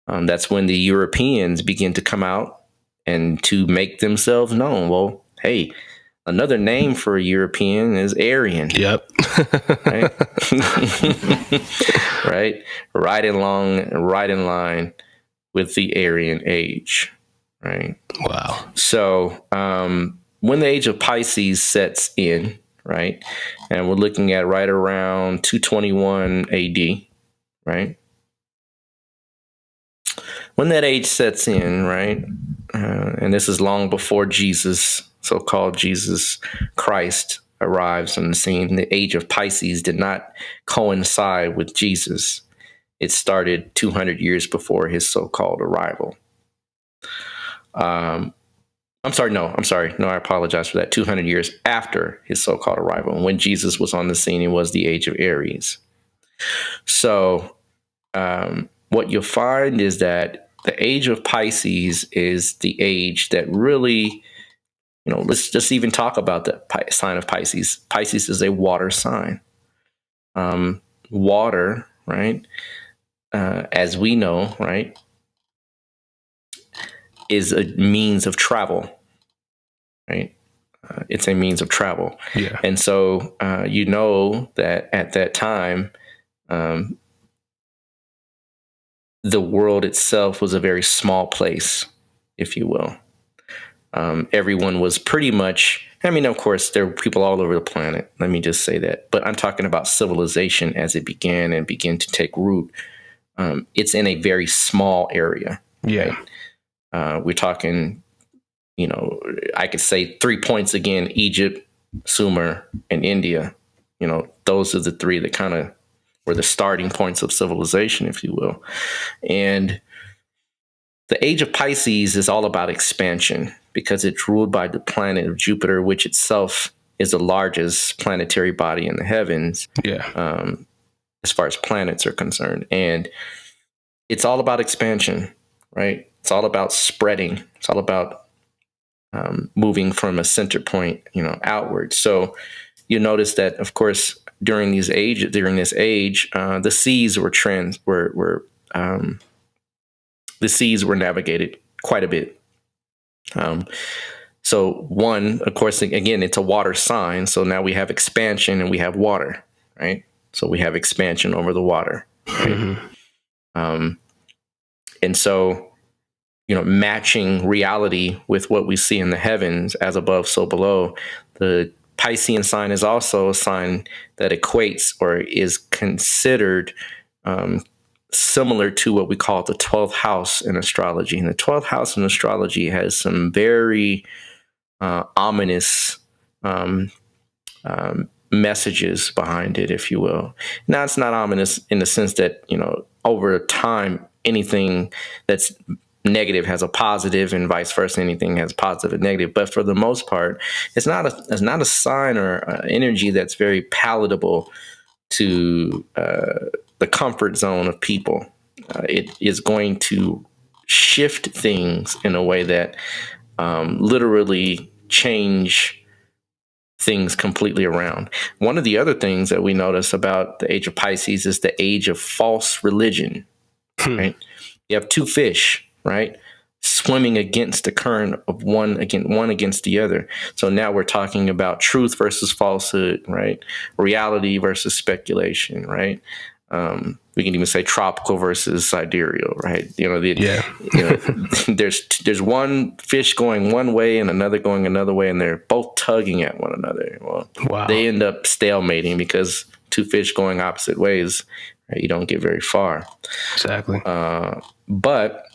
That's when the Europeans begin to come out and to make themselves known. Well, hey, another name for a European is Aryan. Yep. Right. Right. Right in line with the Aryan age. Right. Wow. So when the age of Pisces sets in, right, and we're looking at right around 221 AD, right? When that age sets in, right, and this is long before Jesus, so-called Jesus Christ, arrives on the scene. The age of Pisces did not coincide with Jesus. It started 200 years before his so-called arrival. I'm sorry. No, I apologize for that. 200 years after his so-called arrival. And when Jesus was on the scene, it was the age of Aries. So what you'll find is that the age of Pisces is the age that really, let's just even talk about the sign of Pisces. Pisces is a water sign. Water, right, as we know, right, is a means of travel, right? It's a means of travel. Yeah. And so that at that time, the world itself was a very small place, if you will. Everyone was pretty much, of course, there were people all over the planet. Let me just say that. But I'm talking about civilization as it began to take root. It's in a very small area. Yeah. Right? We're talking, I could say 3 points again: Egypt, Sumer, and India. Those are the three that kind of were the starting points of civilization, if you will. And the age of Pisces is all about expansion because it's ruled by the planet of Jupiter, which itself is the largest planetary body in the heavens. Yeah. As far as planets are concerned. And it's all about expansion, right? It's all about spreading. It's all about moving from a center point, outward. So you notice that, of course, during this age, the seas were navigated quite a bit. So one, of course, again, it's a water sign. So now we have expansion and we have water, right? So we have expansion over the water. Right? Mm-hmm. And so, matching reality with what we see in the heavens, as above, so below. The Piscean sign is also a sign that equates or is considered similar to what we call the 12th house in astrology. And the 12th house in astrology has some very ominous messages behind it, if you will. Now, it's not ominous in the sense that, over time, anything that's negative has a positive and vice versa. Anything has positive and negative. But for the most part, it's not a sign or energy that's very palatable to the comfort zone of people. It is going to shift things in a way that literally change things completely around. One of the other things that we notice about the age of Pisces is the age of false religion. Right? You have two fish, right, swimming against the current of one against the other. So now we're talking about truth versus falsehood, right? Reality versus speculation, right? We can even say tropical versus sidereal, right? There's one fish going one way and another going another way, and they're both tugging at one another. Well, wow. They end up stalemating because two fish going opposite ways, right? You don't get very far. Exactly. But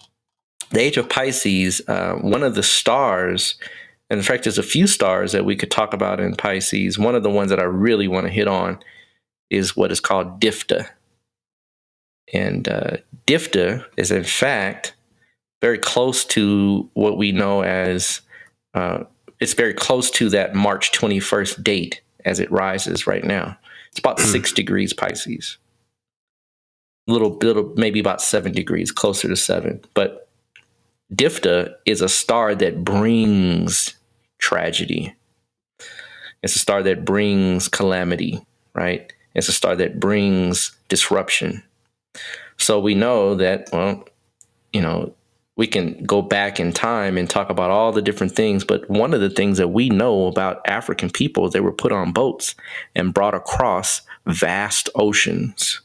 the age of Pisces, one of the stars, and in fact, there's a few stars that we could talk about in Pisces. One of the ones that I really want to hit on is what is called Difta. And Difta is, in fact, very close to what we know as, it's very close to that March 21st date as it rises right now. It's about 6 degrees Pisces. Little, maybe about 7 degrees, closer to 7. But Difta is a star that brings tragedy. It's a star that brings calamity, right? It's a star that brings disruption. So we know that, we can go back in time and talk about all the different things. But one of the things that we know about African people, they were put on boats and brought across vast oceans,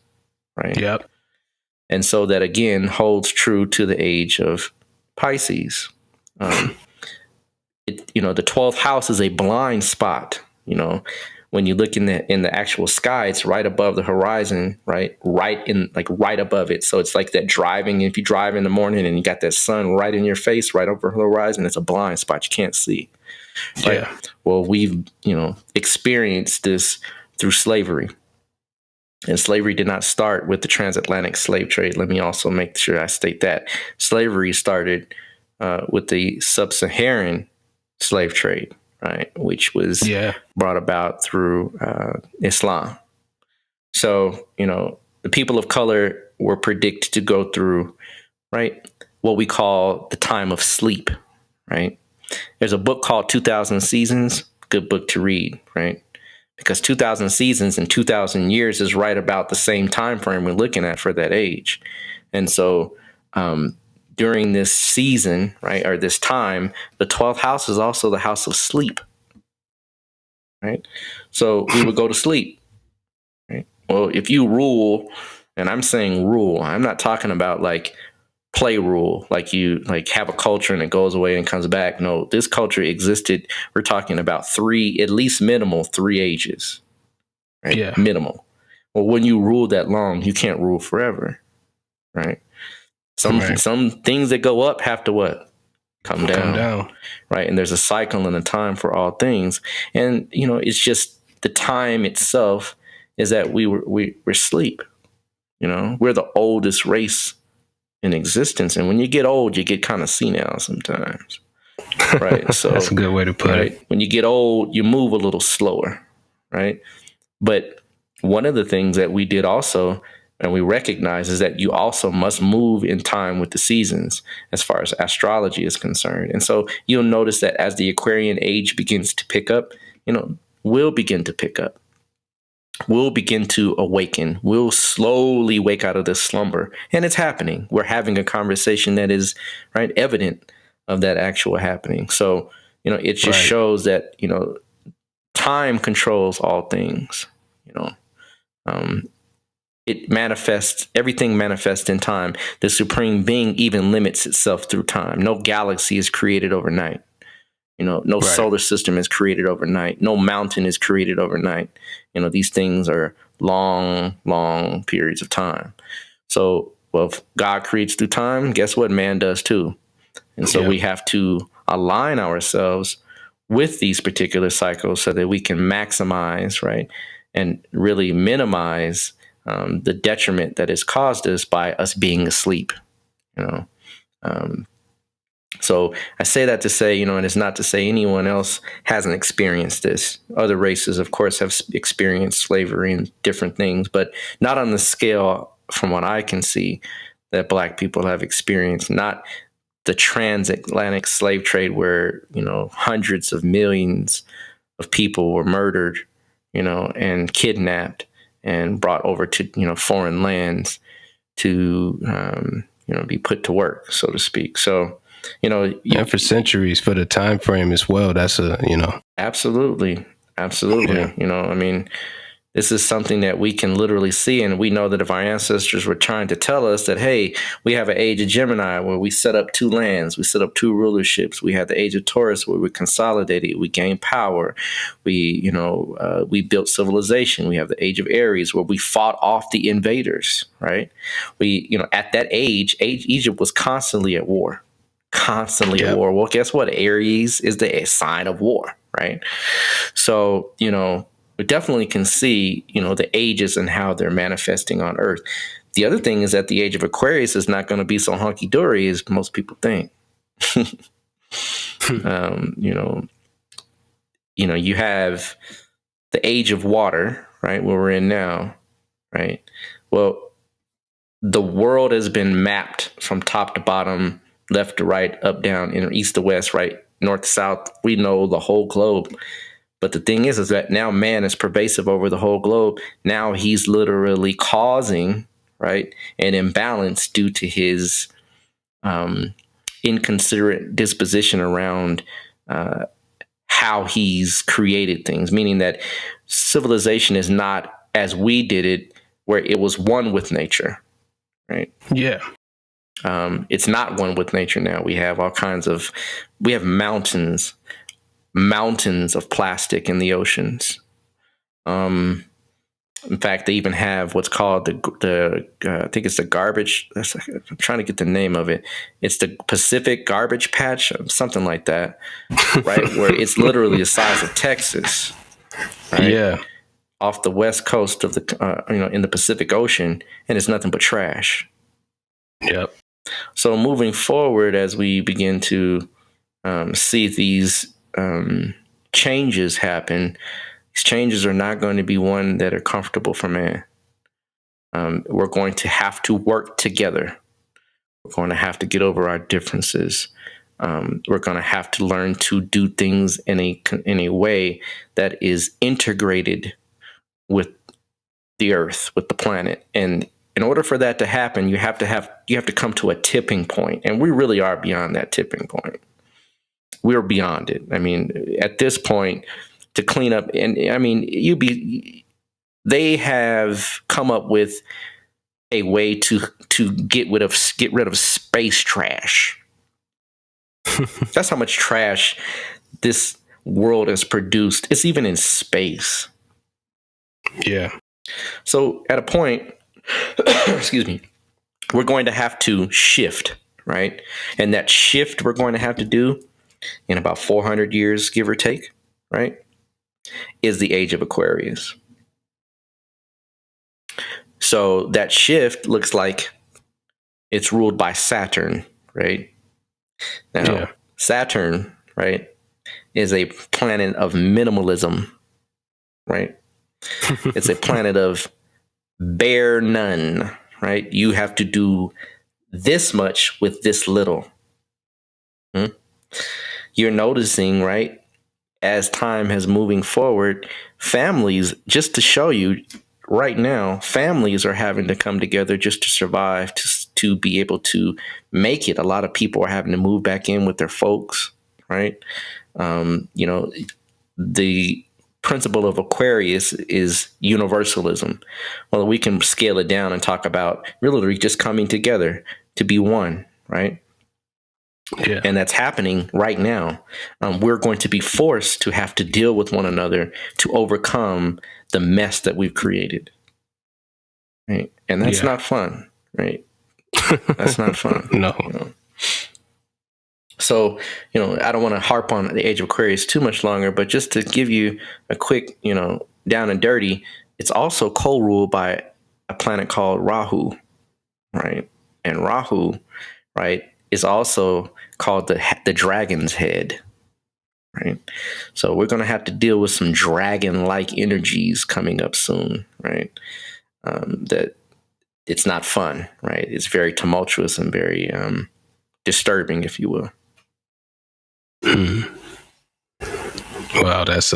right? Yep. And so that again holds true to the age of Pisces. The 12th house is a blind spot. When you look in the actual sky, it's right above the horizon, right above it. So it's like that driving. If you drive in the morning and you got that sun right in your face, right over the horizon, it's a blind spot. You can't see. Right? Yeah. Well, we've experienced this through slavery. And slavery did not start with the transatlantic slave trade. Let me also make sure I state that. Slavery started with the sub-Saharan slave trade, right, which was brought about through Islam. So, the people of color were predicted to go through, right, what we call the time of sleep, right? There's a book called 2000 Seasons, good book to read, right? Because 2000 seasons and 2000 years is right about the same time frame we're looking at for that age. And so during this season, right, or this time, the 12th house is also the house of sleep, right? So we would go to sleep, right? Well, if you rule, and I'm saying rule, I'm not talking about like play rule, like you like have a culture and it goes away and comes back. No, this culture existed. We're talking about at least minimal 3 ages, right? Yeah. Minimal. Well, when you rule that long, you can't rule forever, right? Some things that go up have to what? Come down. Right? And there's a cycle and a time for all things. And, it's just the time itself is that we're asleep. We're the oldest race in existence. And when you get old, you get kind of senile sometimes. Right. So that's a good way to put it. When you get old, you move a little slower. Right. But one of the things that we did also, and we recognize, is that you also must move in time with the seasons as far as astrology is concerned. And so you'll notice that as the Aquarian age begins to pick up, we'll begin to pick up. We'll begin to awaken. We'll slowly wake out of this slumber. And it's happening. We're having a conversation that is right evident of that actual happening. So, it just shows that, time controls all things. It manifests, everything manifests in time. The supreme being even limits itself through time. No galaxy is created overnight. No solar system is created overnight. No mountain is created overnight. These things are long, long periods of time. So, if God creates through time, guess what? Man does too. And so we have to align ourselves with these particular cycles so that we can maximize, right, and really minimize the detriment that is caused us by us being asleep. So I say that to say, and it's not to say anyone else hasn't experienced this. Other races, of course, have experienced slavery and different things, but not on the scale, from what I can see, that Black people have experienced. Not the transatlantic slave trade where, hundreds of millions of people were murdered, and kidnapped and brought over to, foreign lands to, be put to work, so to speak. So, for centuries, for the time frame as well. That's absolutely. Yeah. This is something that we can literally see, and we know that if our ancestors were trying to tell us that, hey, we have an age of Gemini where we set up 2 lands, we set up 2 rulerships. We had the age of Taurus where we consolidated, we gained power, we built civilization. We have the age of Aries where we fought off the invaders, right? We, at that age, Egypt was constantly at war. At war. Well, guess what? Aries is the sign of war, right? So, we definitely can see, the ages and how they're manifesting on Earth. The other thing is that the age of Aquarius is not going to be so hunky-dory as most people think. You have the age of water, right, where we're in now, right? Well, the world has been mapped from top to bottom, left to right, up, down, east to west, right, north to south. We know the whole globe. But the thing is that now man is pervasive over the whole globe. Now he's literally causing, right, an imbalance due to his inconsiderate disposition around how he's created things, meaning that civilization is not as we did it, where it was one with nature, right? Yeah. It's not one with nature now. We have mountains of plastic in the oceans. In fact, they even have what's called I think it's the garbage. I'm trying to get the name of it. It's the Pacific Garbage Patch, something like that, right? Where it's literally the size of Texas, right? Yeah. Off the west coast of in the Pacific Ocean, and it's nothing but trash. Yep. So moving forward, as we begin to see these changes happen, these changes are not going to be one that are comfortable for man. We're going to have to work together. We're going to have to get over our differences. We're going to have to learn to do things in a way that is integrated with the earth, with the planet. And in order for that to happen, you have to come to a tipping point. And we really are beyond that tipping point. We're beyond it. I mean, at this point, to clean up, and I mean, they have come up with a way to get rid of space trash. That's how much trash this world has produced. It's even in space. Yeah. So at a point, excuse me, we're going to have to shift, right? And that shift we're going to have to do in about 400 years, give or take, right, is the Age of Aquarius. So that shift looks like it's ruled by Saturn, right? Now, Saturn, right, is a planet of minimalism, right? It's a planet of bare none, right? You have to do this much with this little. You're noticing, right, as time has moving forward, families, just to show you right now, families are having to come together just to survive, to be able to make it. A lot of people are having to move back in with their folks, right? The principle of Aquarius is universalism. Well, we can scale it down and talk about really just coming together to be one, right? Yeah. And that's happening right now. We're going to be forced to have to deal with one another to overcome the mess that we've created. Right? And that's not fun, right? That's not fun. No. So, I don't want to harp on the Age of Aquarius too much longer, but just to give you a quick, down and dirty, it's also co-ruled by a planet called Rahu, right? And Rahu, right, is also called the dragon's head, right? So we're going to have to deal with some dragon-like energies coming up soon, right? That it's not fun, right? It's very tumultuous and very disturbing, if you will. Wow, that's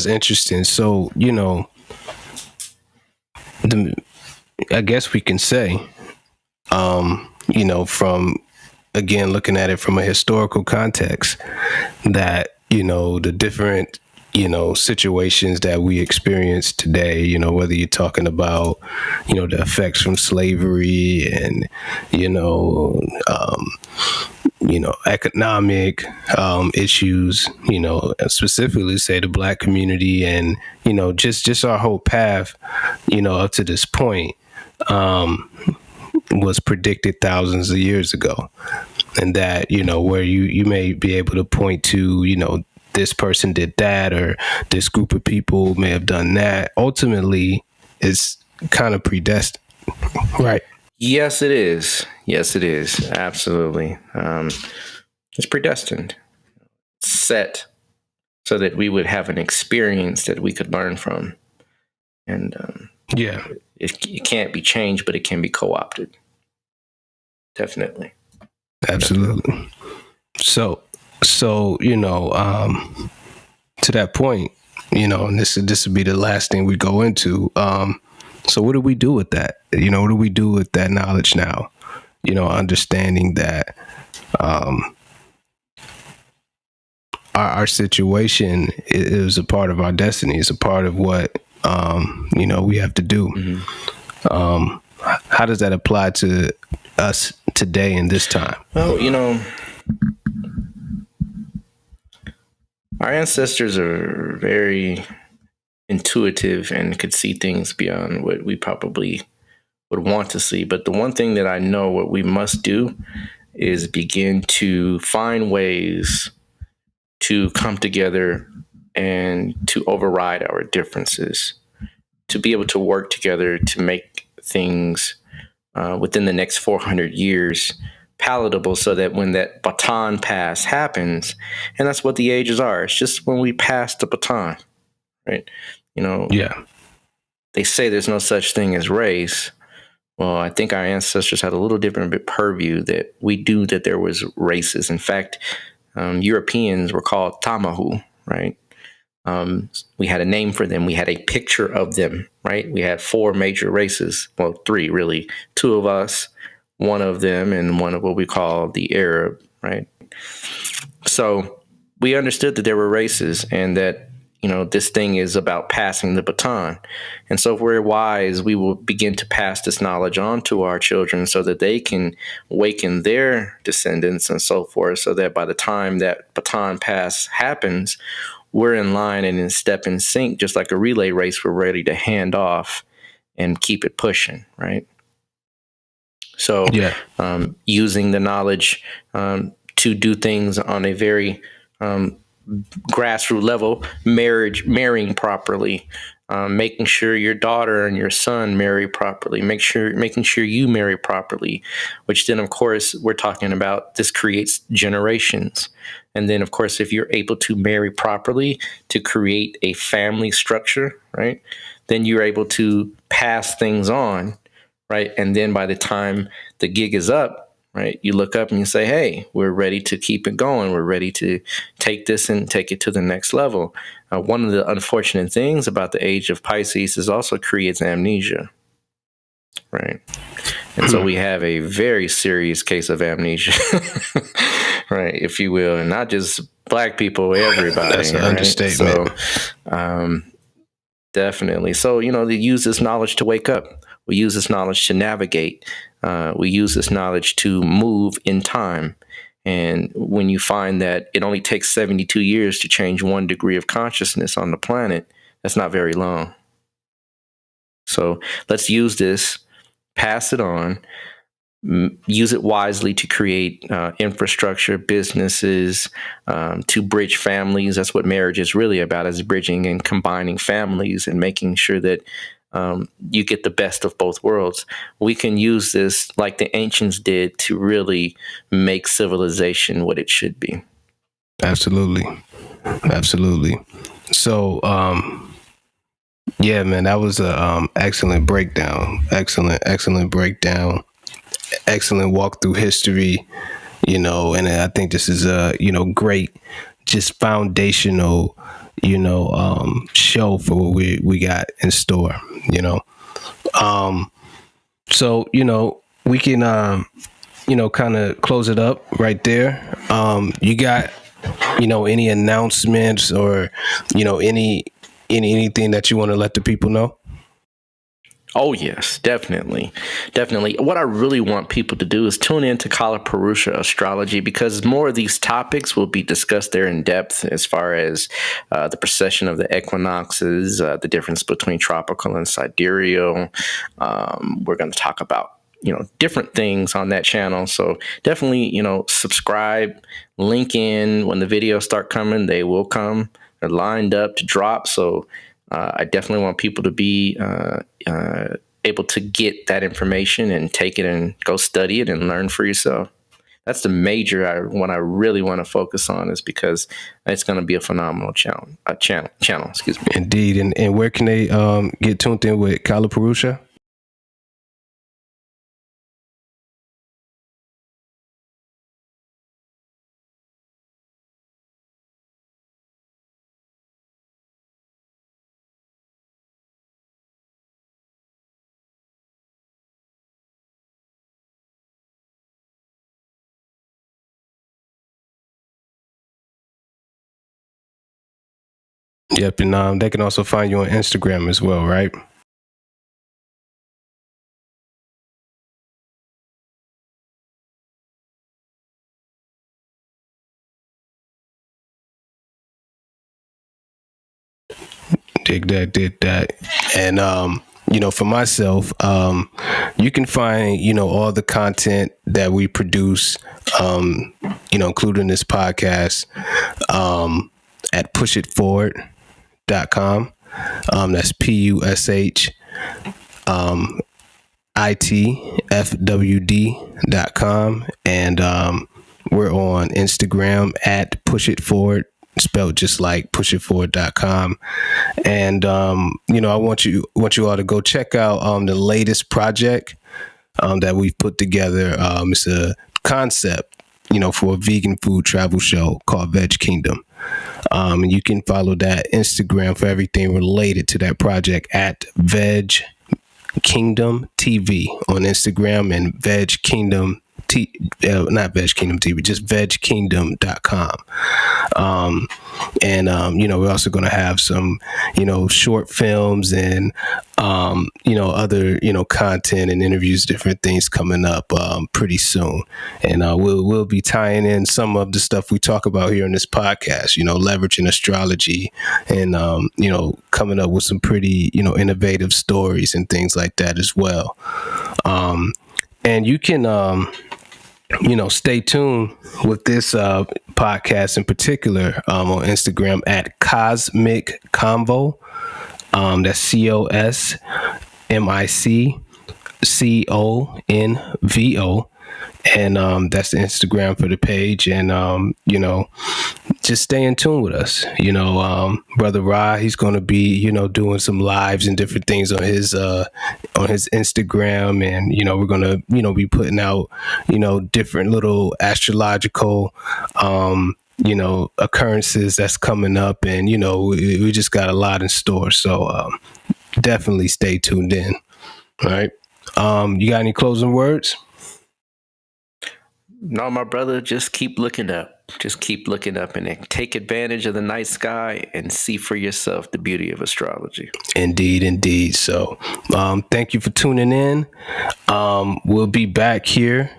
interesting. So, I guess we can say, from, again, looking at it from a historical context, that, the different, situations that we experience today, whether you're talking about, the effects from slavery and, economic issues, specifically say the Black community and, just our whole path, up to this point, was predicted thousands of years ago. And that, where you may be able to point to, this person did that, or this group of people may have done that. Ultimately, it's kind of predestined, right? Yes, it is. Yes, it is. Absolutely. It's predestined, set so that we would have an experience that we could learn from. And it can't be changed, but it can be co-opted. Definitely. Absolutely. So, to that point, and this would be the last thing we go into. So what do we do with that? What do we do with that knowledge now? Understanding that, our situation is a part of our destiny. It's a part of what we have to do. How does that apply to us today in this time? Well, our ancestors are very intuitive and could see things beyond what we probably would want to see. But the one thing that I know what we must do is begin to find ways to come together and to override our differences, to be able to work together to make things within the next 400 years palatable, so that when that baton pass happens, and that's what the ages are, it's just when we pass the baton, right? Yeah. They say there's no such thing as race. Well, I think our ancestors had a little different purview that we do, that there was races. In fact, Europeans were called Tamahu, right? We had a name for them. We had a picture of them, right? We had 4 major races. Well, 3 really. 2 of us, one of them, and one of what we call the Arab, right? So we understood that there were races, and that, this thing is about passing the baton. And so if we're wise, we will begin to pass this knowledge on to our children so that they can awaken their descendants and so forth, so that by the time that baton pass happens, we're in line and in step in sync, just like a relay race. We're ready to hand off and keep it pushing, right? So Yeah. Using the knowledge to do things on a very grassroots level, marrying properly, making sure your daughter and your son marry properly, making sure you marry properly, which then, of course, we're talking about this creates generations. And then, of course, if you're able to marry properly to create a family structure, right, then you're able to pass things on, right? And then by the time the gig is up, right, you look up and you say, hey, we're ready to keep it going. We're ready to take this and take it to the next level. One of the unfortunate things about the age of Pisces is also creates amnesia, right? And so we have a very serious case of amnesia, right, if you will, and not just Black people, everybody. That's an right? understatement. So, definitely. So, they use this knowledge to wake up. We use this knowledge to navigate. We use this knowledge to move in time. And when you find that it only takes 72 years to change 1 degree of consciousness on the planet, that's not very long. So let's use this, pass it on, use it wisely to create infrastructure, businesses, to bridge families. That's what marriage is really about, is bridging and combining families and making sure that you get the best of both worlds. We can use this like the ancients did to really make civilization what it should be. Absolutely. So, yeah, man, that was a excellent breakdown. Excellent breakdown. Excellent walk through history. And I think this is a great, just foundational, show for what we got in store. So we can kind of close it up right there. You got any announcements or anything that you want to let the people know? Oh, yes, definitely. Definitely. What I really want people to do is tune in to Kalapurusha Astrology, because more of these topics will be discussed there in depth, as far as the precession of the equinoxes, the difference between tropical and sidereal. We're going to talk about different things on that channel. So definitely, subscribe, link in. When the videos start coming, they will come. They're lined up to drop. So I definitely want people to be able to get that information and take it and go study it and learn for yourself. That's the major one I really want to focus on, is because it's going to be a phenomenal channel. Excuse me. Indeed. And where can they get tuned in with Kalapurusha? Yep, and they can also find you on Instagram as well, right? Dig that. And for myself, you can find, all the content that we produce, including this podcast, at pushitforward.com. That's PUSH itfwd.com. And we're on Instagram at pushitforward, spelled just like pushitforward.com. And I want you all to go check out the latest project that we've put together. It's a concept, for a vegan food travel show called Veg Kingdom. And you can follow that Instagram for everything related to that project at Veg Kingdom TV on Instagram, and Veg Kingdom not Veg Kingdom TV, just vegkingdom.com. We're also going to have some, short films and, other, content and interviews, different things coming up pretty soon. And we'll be tying in some of the stuff we talk about here in this podcast, leveraging astrology and, coming up with some pretty, innovative stories and things like that as well. And you can, stay tuned with this podcast in particular on Instagram at Cosmic Convo. That's COSMICCONVO. And that's the Instagram for the page. And, just stay in tune with us. Brother Ra, he's going to be, doing some lives and different things on his Instagram. And, we're going to, be putting out, different little astrological, occurrences that's coming up. And, we just got a lot in store. So definitely stay tuned in. All right. You got any closing words? No, my brother, just keep looking up. Just keep looking up and take advantage of the night sky and see for yourself the beauty of astrology. Indeed. So thank you for tuning in. We'll be back here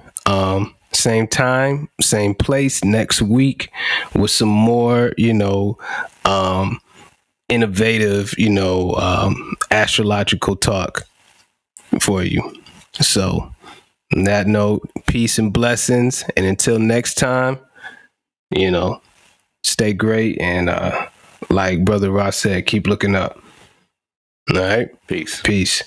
same time, same place next week with some more, innovative, astrological talk for you. So on that note, peace and blessings. And until next time, stay great. And like Brother Ross said, keep looking up. All right. Peace.